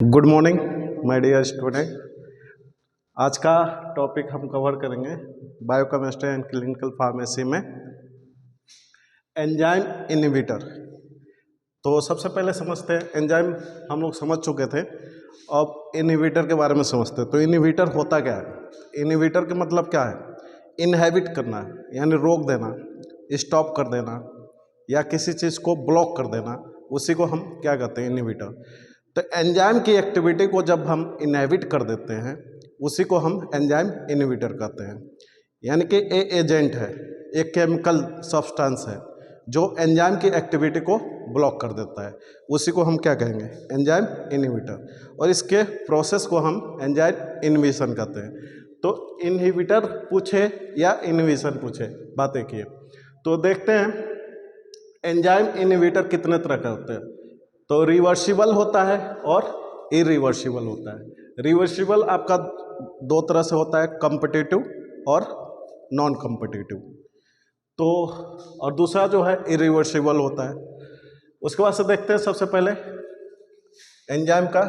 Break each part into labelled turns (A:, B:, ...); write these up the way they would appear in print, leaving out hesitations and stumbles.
A: Good morning my dear student. आज का topic हम कवर करेंगे बायोकेमिस्ट्री एंड क्लिनिकल फार्मेसी में एंजाइम इनहिबिटर। तो सबसे पहले समझते हैं, एंजाइम हम लोग समझ चुके थे, अब इनहिबिटर के बारे में समझते हैं। तो इनहिबिटर होता क्या है? इनहिबिटर का मतलब क्या है? इनहेबिट करना, यानी रोक देना, स्टॉप कर देना या किसी चीज़ को ब्लॉक कर देना, उसी को हम क्या कहते हैं? इनहिबिटर। तो एंजाइम की एक्टिविटी को जब हम इनहिबिट कर देते हैं, उसी को हम एंजाइम इनहिबिटर कहते हैं। यानी कि एजेंट है, एक केमिकल सब्सटेंस है जो एंजाइम की एक्टिविटी को ब्लॉक कर देता है, उसी को हम क्या कहेंगे? Enzyme inhibitor. और इसके प्रोसेस को हम एंजाइम इनहिबिशन कहते हैं। तो इनहिबिटर पूछे या इनहिबिशन पूछे, बातें किए तो देखते हैं एंजाइम इनहिबिटर कितने तरह के होते हैं। तो रिवर्सिबल होता है और इरिवर्सिबल होता है। रिवर्सिबल आपका दो तरह से होता है, कॉम्पिटिटिव और नॉन कॉम्पिटिटिव। तो और दूसरा जो है इरिवर्सिबल होता है। उसके बाद से देखते हैं सबसे पहले एंजाइम का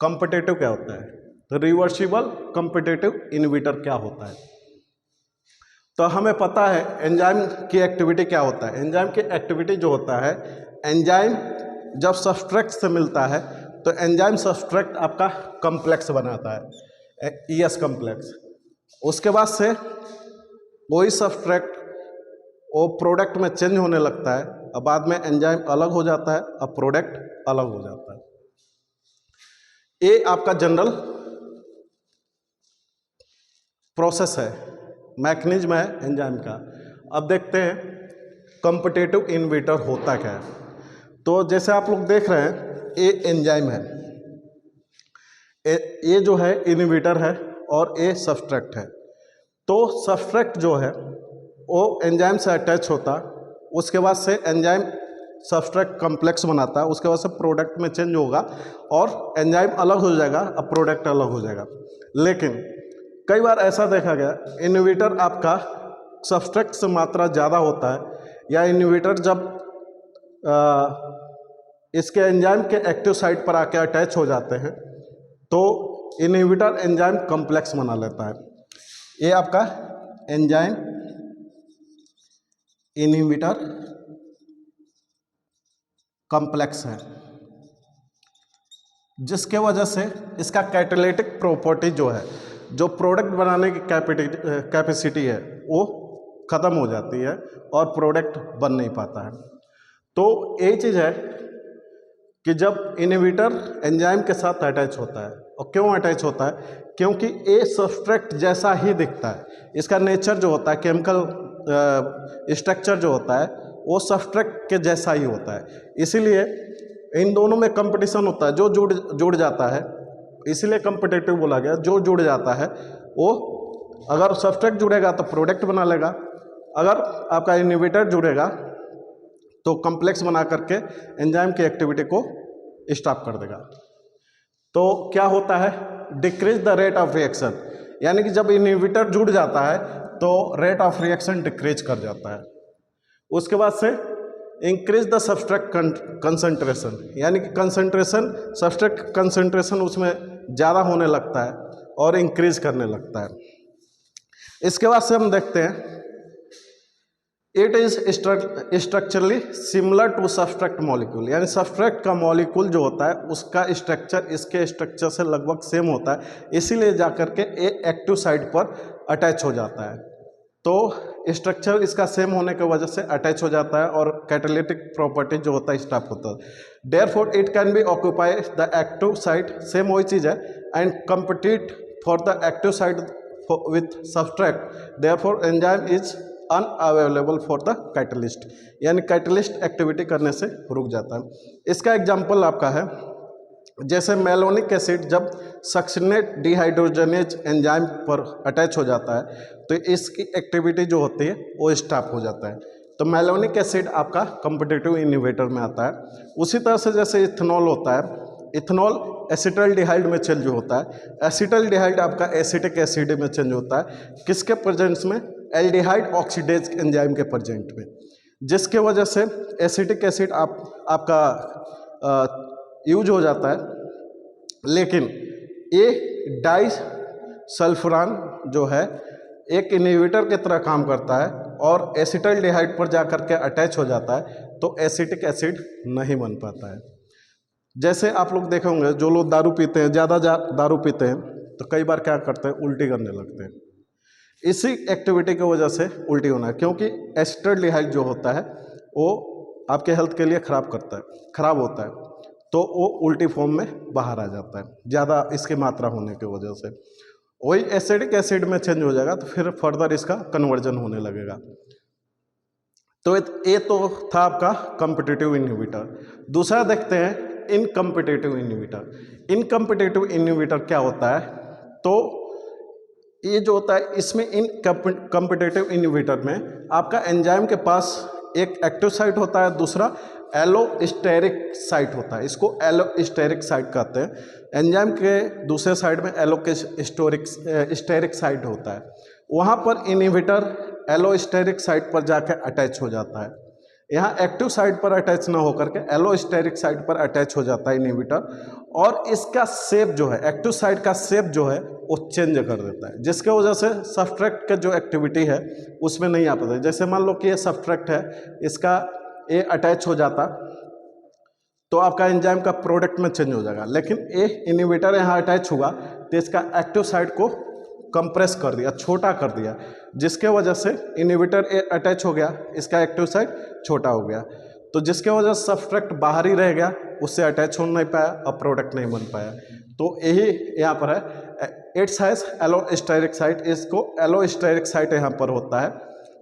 A: कॉम्पिटिटिव क्या होता है। तो रिवर्सिबल कॉम्पिटिटिव इनहिबिटर क्या होता है? तो हमें पता है एंजाइम की एक्टिविटी क्या होता है। एंजाइम की एक्टिविटी जो होता है, एंजाइम जब सब्सट्रेट से मिलता है तो एंजाइम सब्सट्रेट आपका कॉम्प्लेक्स बनाता है, ईएस कॉम्प्लेक्स। उसके बाद से वही सब्सट्रेट वो प्रोडक्ट में चेंज होने लगता है, अब बाद में एंजाइम अलग हो जाता है, अब प्रोडक्ट अलग हो जाता है। ये आपका जनरल प्रोसेस है, मैकेनिज्म है एंजाइम का। अब देखते हैं कॉम्पिटिटिव इनहिबिटर होता क्या है। तो जैसे आप लोग देख रहे हैं, ये एंजाइम है, ये जो है इनहिबिटर है और ये सब्सट्रेट है। तो सब्सट्रेट जो है वो एंजाइम से अटैच होता, उसके बाद से एंजाइम सब्सट्रेट कॉम्प्लेक्स बनाता है, उसके बाद से प्रोडक्ट में चेंज होगा और एंजाइम अलग हो जाएगा, अब प्रोडक्ट अलग हो जाएगा। लेकिन कई बार ऐसा देखा गया इनहिबिटर आपका सब्सट्रेट से मात्रा ज़्यादा होता है, या इनहिबिटर जब इसके एंजाइम के एक्टिव साइट पर आके अटैच हो जाते हैं तो इनहिबिटर एंजाइम कॉम्प्लेक्स बना लेता है। ये आपका एंजाइम इनहिबिटर कॉम्प्लेक्स है, जिसके वजह से इसका कैटालिटिक प्रॉपर्टी जो है, जो प्रोडक्ट बनाने की कैपेसिटी है, वो ख़त्म हो जाती है और प्रोडक्ट बन नहीं पाता है। तो ये चीज़ है कि जब इनहिबिटर एंजाइम के साथ अटैच होता है, और क्यों अटैच होता है? क्योंकि ये सब्सट्रेट जैसा ही दिखता है, इसका नेचर जो होता है, केमिकल स्ट्रक्चर जो होता है, वो सब्सट्रेट के जैसा ही होता है। इसीलिए इन दोनों में कंपटीशन होता है, जो जुड़ जाता है, इसीलिए कॉम्पिटिटिव बोला गया। जो जुड़ जाता है वो, अगर सब्सट्रेट जुड़ेगा तो प्रोडक्ट बना लेगा, अगर आपका इनहिबिटर जुड़ेगा तो कॉम्प्लेक्स बना करके एंजाइम की एक्टिविटी को स्टॉप कर देगा। तो क्या होता है? Decrease the rate of reaction, यानी कि जब इनहिबिटर जुड़ जाता है तो रेट ऑफ रिएक्शन डिक्रीज कर जाता है। उसके बाद से इंक्रीज द सब्सट्रेट कंसंट्रेशन, यानी कि कंसंट्रेशन, सब्सट्रेट कंसंट्रेशन उसमें ज़्यादा होने लगता है और इंक्रीज करने लगता है। इसके बाद से हम देखते हैं it is structurally similar to substrate molecule, यानी सब्सट्रेट का मॉलिक्यूल जो होता है उसका स्ट्रक्चर इसके स्ट्रक्चर से लगभग सेम होता है, इसीलिए जाकर के एक्टिव साइट पर अटैच हो जाता है। तो स्ट्रक्चर इसका सेम होने की वजह से अटैच हो जाता है और कैटालिटिक प्रॉपर्टी जो होता है स्टॉप होता है। Therefore it can be occupy the active site, same वही चीज़ है, and compete for the active site with substrate. Therefore enzyme is unavailable for the catalyst, यानी कैटलिस्ट एक्टिविटी करने से रुक जाता है। इसका एग्जांपल आपका है, जैसे मेलोनिक एसिड जब सक्सिनेट डिहाइड्रोजनेज एंजाइम पर अटैच हो जाता है तो इसकी एक्टिविटी जो होती है वो स्टॉप हो जाता है। तो मेलोनिक एसिड आपका कॉम्पिटिटिव इनहिबिटर में आता है। उसी तरह से जैसे इथेनॉल होता है, इथेनॉल एसिटल्डिहाइड में चेंज होता है, एसिटल्डिहाइड आपका एसिटिक एसिड में चेंज होता है, किसके प्रेजेंस में? एल्डिहाइड ऑक्सीडेज एंजाइम के प्रेजेंट में, जिसके वजह से एसिटिक एसिड आपका यूज हो जाता है लेकिन ये डाई सल्फ्यूरान जो है एक इनहिबिटर की तरह काम करता है और एसिटल्डिहाइड पर जाकर के अटैच हो जाता है, तो एसिटिक एसिड नहीं बन पाता है। जैसे आप लोग देखे होंगे, जो लोग दारू पीते हैं, ज़्यादा दारू पीते हैं, तो कई बार क्या करते हैं, उल्टी करने लगते हैं। इसी एक्टिविटी की वजह से उल्टी होना है, क्योंकि एसिटल्डिहाइड जो होता है वो आपके हेल्थ के लिए खराब होता है, तो वो उल्टी फॉर्म में बाहर आ जाता है ज़्यादा इसकी मात्रा होने की वजह से। वही एसिडिक एसिड में चेंज हो जाएगा, तो फिर फर्दर इसका कन्वर्जन होने लगेगा। तो ये तो था आपका कॉम्पिटिटिव इनहिबिटर। दूसरा देखते हैं इनकॉम्पिटिटिव इनहिबिटर। इनकॉम्पिटिटिव इनहिबिटर क्या होता है, तो ये जो होता है इसमें कॉम्पिटिटिव इनहिबिटर में आपका एंजाइम के पास एक एक्टिव साइट होता है, दूसरा एलोस्टेरिक साइट होता है। इसको एलोस्टेरिक साइट कहते हैं। एंजाइम के दूसरे साइड में एलोस्टेरिक साइट होता है, वहाँ पर इनहिबिटर एलोस्टेरिक साइट पर जाकर अटैच हो जाता है। यहाँ एक्टिव साइट पर अटैच ना होकर के एलोस्टेरिक साइट पर अटैच हो जाता है इनहिबिटर, और इसका शेप जो है, एक्टिव साइट का शेप जो है वो चेंज कर देता है, जिसके वजह से सब्सट्रैक्ट का जो एक्टिविटी है उसमें नहीं आ पाता है। जैसे मान लो कि ये सब्सट्रैक्ट है, इसका ये अटैच हो जाता तो आपका एंजाइम का प्रोडक्ट में चेंज हो जाएगा, लेकिन ये इनहिबिटर यहाँ अटैच हुआ तो इसका एक्टिव साइट को कंप्रेस कर दिया, छोटा कर दिया, जिसके वजह से इनहिबिटर अटैच हो गया, इसका एक्टिव साइट छोटा हो गया, तो जिसके वजह से सब्सट्रैक्ट बाहर ही रह गया, उससे अटैच हो नहीं पाया और प्रोडक्ट नहीं बन पाया। तो यही यहाँ पर है, इट्स हैज एलोस्टेरिक साइट, इसको एलोस्टेरिक साइट यहाँ पर होता है,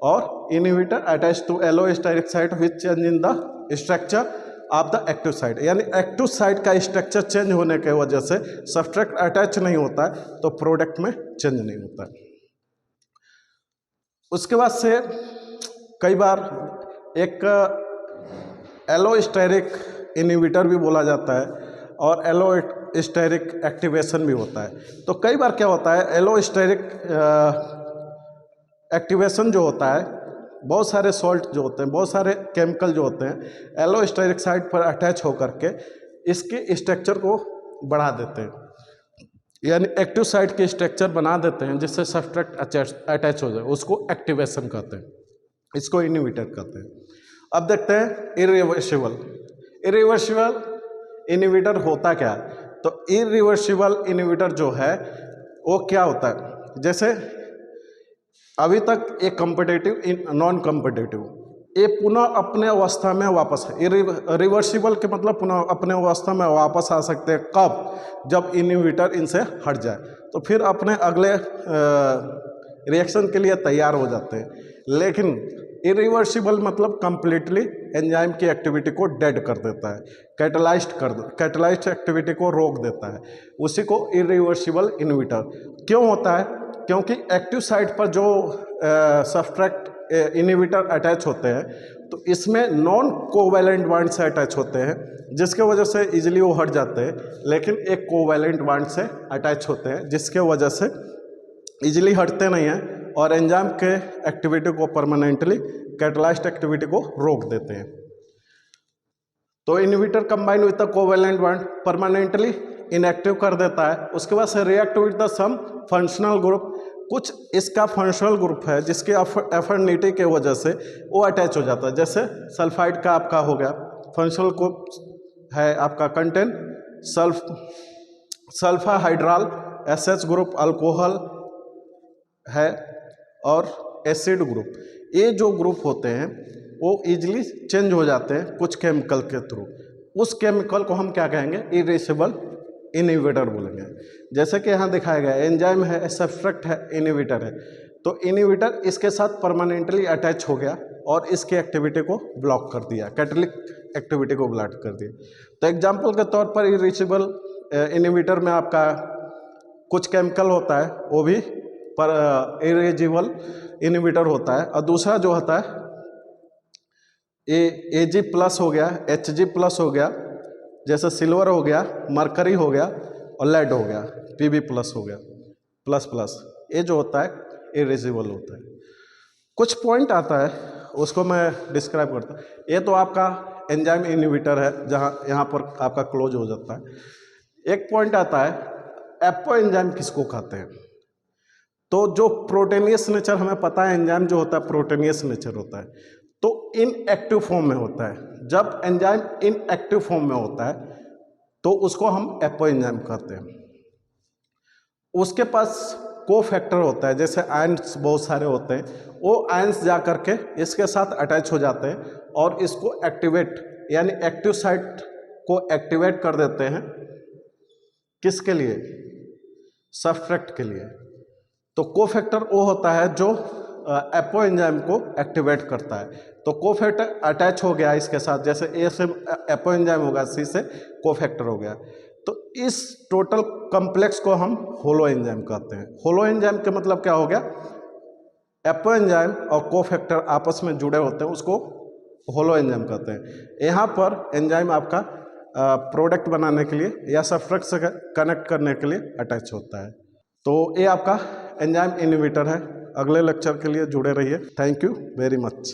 A: और inhibitor attach to allosteric site which change in the structure of the active site. यानी एक्टिव साइट का स्ट्रक्चर चेंज होने के वजह से सब्सट्रैक्ट अटैच नहीं होता है, तो प्रोडक्ट में चेंज नहीं होता है। उसके बाद से कई बार एक एलोस्टेरिक इनहिबिटर भी बोला जाता है और एलोस्टेरिक एक्टिवेशन भी होता है। तो कई बार क्या होता है, एलोस्टेरिक एक्टिवेशन जो होता है, बहुत सारे सॉल्ट जो होते हैं, बहुत सारे केमिकल जो होते हैं, एलोस्टेरिक साइट पर अटैच होकर के इसके स्ट्रक्चर को बढ़ा देते हैं, यानी एक्टिव साइट के स्ट्रक्चर बना देते हैं जिससे सब्सट्रैक्ट अटैच हो जाए, उसको एक्टिवेशन कहते हैं, इसको इनहिबिटर कहते हैं। अब देखते हैं इरिवर्सिबल। इरिवर्सिबल इनहिबिटर होता क्या है, तो इरिवर्सिबल इनहिबिटर जो है वो क्या होता है, जैसे अभी तक एक कॉम्पिटिटिव नॉन कॉम्पिटिटिव, ये पुनः अपने अवस्था में वापस है। रिवर्सिबल के मतलब पुनः अपने अवस्था में वापस आ सकते हैं, कब, जब इनहिबिटर इनसे हट जाए, तो फिर अपने अगले रिएक्शन के लिए तैयार हो जाते हैं। लेकिन इरिवर्सिबल मतलब कंप्लीटली एंजाइम की एक्टिविटी को डेड कर देता है, कैटलाइज्ड एक्टिविटी को रोक देता है, उसी को इरिवर्सिबल इनहिबिटर। क्यों होता है, क्योंकि एक्टिव साइट पर जो सब्सट्रैक्ट इनहिबिटर अटैच होते हैं, तो इसमें नॉन कोवैलेंट बॉन्ड से अटैच होते हैं, जिसके वजह से इजीली वो हट जाते हैं, लेकिन एक कोवैलेंट बॉन्ड से अटैच होते हैं, जिसके वजह से इजीली हटते नहीं हैं और एंजाइम के एक्टिविटी को परमानेंटली, कैटलाइज्ड एक्टिविटी को रोक देते हैं। तो inhibitor combine with the covalent bond permanently inactive कर देता है। उसके बाद से react with the some functional group, कुछ इसका फंक्शनल ग्रुप है जिसके एफिनिटी के वजह से वो अटैच हो जाता है। जैसे सल्फाइड का आपका हो गया फंक्शनल ग्रुप है आपका contain sulfhydryl, SH group alcohol है, और एसिड ग्रुप। ये जो ग्रुप होते हैं वो इजीली चेंज हो जाते हैं कुछ केमिकल के थ्रू। उस केमिकल को हम क्या कहेंगे, इरिवर्सिबल इनहिबिटर बोलेंगे। जैसे कि यहाँ दिखाया गया एंजाइम है, सब्सट्रैक्ट है, इनहिबिटर है, तो इनहिबिटर इसके साथ परमानेंटली अटैच हो गया और इसकी एक्टिविटी को ब्लॉक कर दिया, कैटलिक एक्टिविटी को ब्लॉक कर दिया। तो एग्जाम्पल के तौर पर इरिवर्सिबल इनहिबिटर में आपका कुछ केमिकल होता है वो भी पर इरिवर्सिबल इनहिबिटर होता है, और दूसरा जो होता है Ag प्लस हो गया, Hg प्लस हो गया, जैसे सिल्वर हो गया, मरकरी हो गया और लेड हो गया, Pb प्लस हो गया, प्लस प्लस, ये जो होता है इरिवर्सिबल होता है। कुछ पॉइंट आता है उसको मैं डिस्क्राइब करता हूँ। ये तो आपका एंजाइम इनहिबिटर है, जहाँ यहाँ पर आपका क्लोज हो जाता है। एक पॉइंट आता है एपो एंजाइम किसको कहते हैं। तो जो प्रोटेनियस नेचर हमें पता है, एंजाइम जो होता है प्रोटेनियस नेचर होता है, तो इनएक्टिव फॉर्म में होता है। जब एंजाइम इनएक्टिव फॉर्म में होता है तो उसको हम एपो एंजाइम कहते हैं। उसके पास को फैक्टर होता है, जैसे आयंस बहुत सारे होते हैं, वो आयंस जा करके इसके साथ अटैच हो जाते हैं और इसको एक्टिवेट यानी एक्टिव साइट को एक्टिवेट कर देते हैं। किसके लिए? सब्सट्रेट के लिए। तो कोफैक्टर वो होता है जो एपो एंजाइम को एक्टिवेट करता है। तो कोफैक्टर अटैच हो गया इसके साथ, जैसे ए से एपो एंजाइम होगा, सी से कोफैक्टर हो गया। तो इस टोटल कॉम्प्लेक्स को हम होलो एंजाइम कहते हैं। होलो एंजाइम का मतलब क्या हो गया? एपो एंजाइम और कोफैक्टर आपस में जुड़े होते हैं, उसको होलो एंजाइम कहते हैं। यहाँ पर एंजाइम आपका प्रोडक्ट बनाने के लिए या सब्सट्रेट से कनेक्ट करने के लिए अटैच होता है। तो ये आपका एंजाइम इनहिबिटर है। अगले लेक्चर के लिए जुड़े रहिए। Thank you very much.